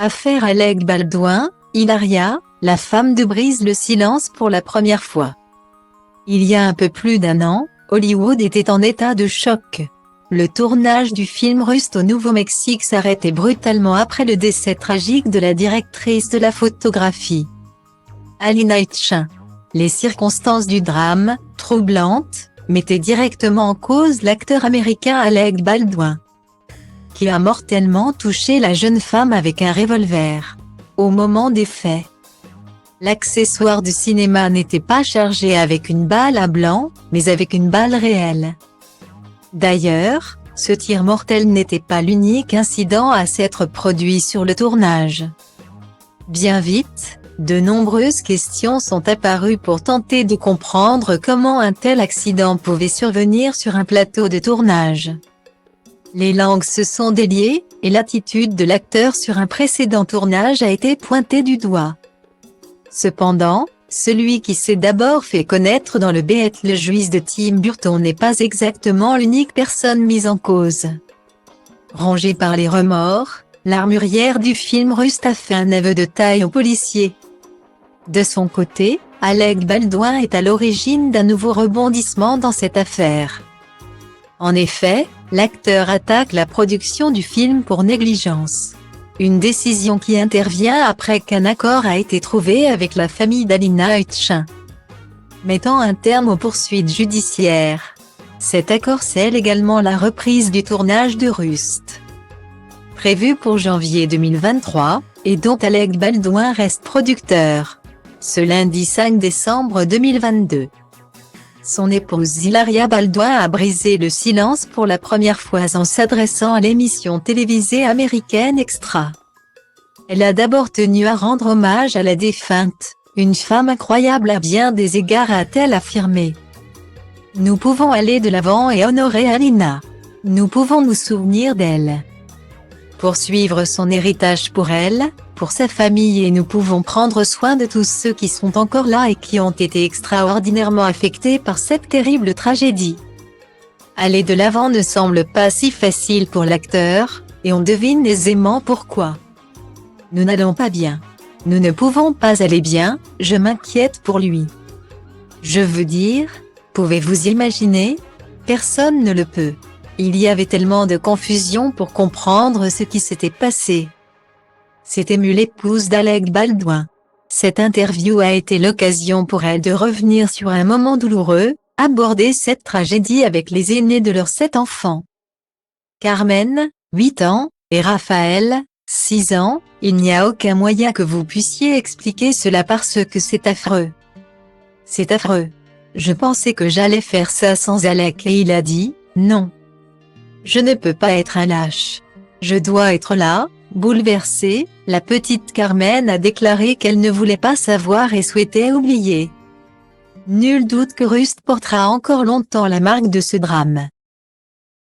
Affaire Alec Baldwin, Hilaria, la femme de brise le silence pour la première fois. Il y a un peu plus d'un an, Hollywood était en état de choc. Le tournage du film Rust au Nouveau-Mexique s'arrêtait brutalement après le décès tragique de la directrice de la photographie, Alina Hitchen. Les circonstances du drame, troublantes, mettaient directement en cause l'acteur américain Alec Baldwin, qui a mortellement touché la jeune femme avec un revolver au moment des faits. L'accessoire du cinéma n'était pas chargé avec une balle à blanc, mais avec une balle réelle. D'ailleurs, ce tir mortel n'était pas l'unique incident à s'être produit sur le tournage. Bien vite, de nombreuses questions sont apparues pour tenter de comprendre comment un tel accident pouvait survenir sur un plateau de tournage. Les langues se sont déliées, et l'attitude de l'acteur sur un précédent tournage a été pointée du doigt. Cependant, celui qui s'est d'abord fait connaître dans le Beetlejuice de Tim Burton n'est pas exactement l'unique personne mise en cause. Rongé par les remords, l'armurière du film Rust a fait un aveu de taille au policier. De son côté, Alec Baldwin est à l'origine d'un nouveau rebondissement dans cette affaire. En effet, l'acteur attaque la production du film pour négligence. Une décision qui intervient après qu'un accord a été trouvé avec la famille d'Alina Hitchen, mettant un terme aux poursuites judiciaires. Cet accord scelle également la reprise du tournage de Rust, prévu pour janvier 2023, et dont Alec Baldwin reste producteur. Ce lundi 5 décembre 2022. Son épouse Hilaria Baldwin a brisé le silence pour la première fois en s'adressant à l'émission télévisée américaine Extra. Elle a d'abord tenu à rendre hommage à la défunte, une femme incroyable à bien des égards, a-t-elle affirmé. Nous pouvons aller de l'avant et honorer Alina. Nous pouvons nous souvenir d'elle, poursuivre son héritage pour elle, pour sa famille, et nous pouvons prendre soin de tous ceux qui sont encore là et qui ont été extraordinairement affectés par cette terrible tragédie. Aller de l'avant ne semble pas si facile pour l'acteur, et on devine aisément pourquoi. Nous n'allons pas bien. Nous ne pouvons pas aller bien, je m'inquiète pour lui. Je veux dire, pouvez-vous imaginer? Personne ne le peut. Il y avait tellement de confusion pour comprendre ce qui s'était passé. C'est ému l'épouse d'Alec Baldwin. Cette interview a été l'occasion pour elle de revenir sur un moment douloureux, aborder cette tragédie avec les aînés de leurs 7 enfants. Carmen, 8 ans, et Raphaël, 6 ans, il n'y a aucun moyen que vous puissiez expliquer cela parce que c'est affreux. C'est affreux. Je pensais que j'allais faire ça sans Alec et il a dit, non. Je ne peux pas être un lâche. Je dois être là. Bouleversée, la petite Carmen a déclaré qu'elle ne voulait pas savoir et souhaitait oublier. Nul doute que Rust portera encore longtemps la marque de ce drame.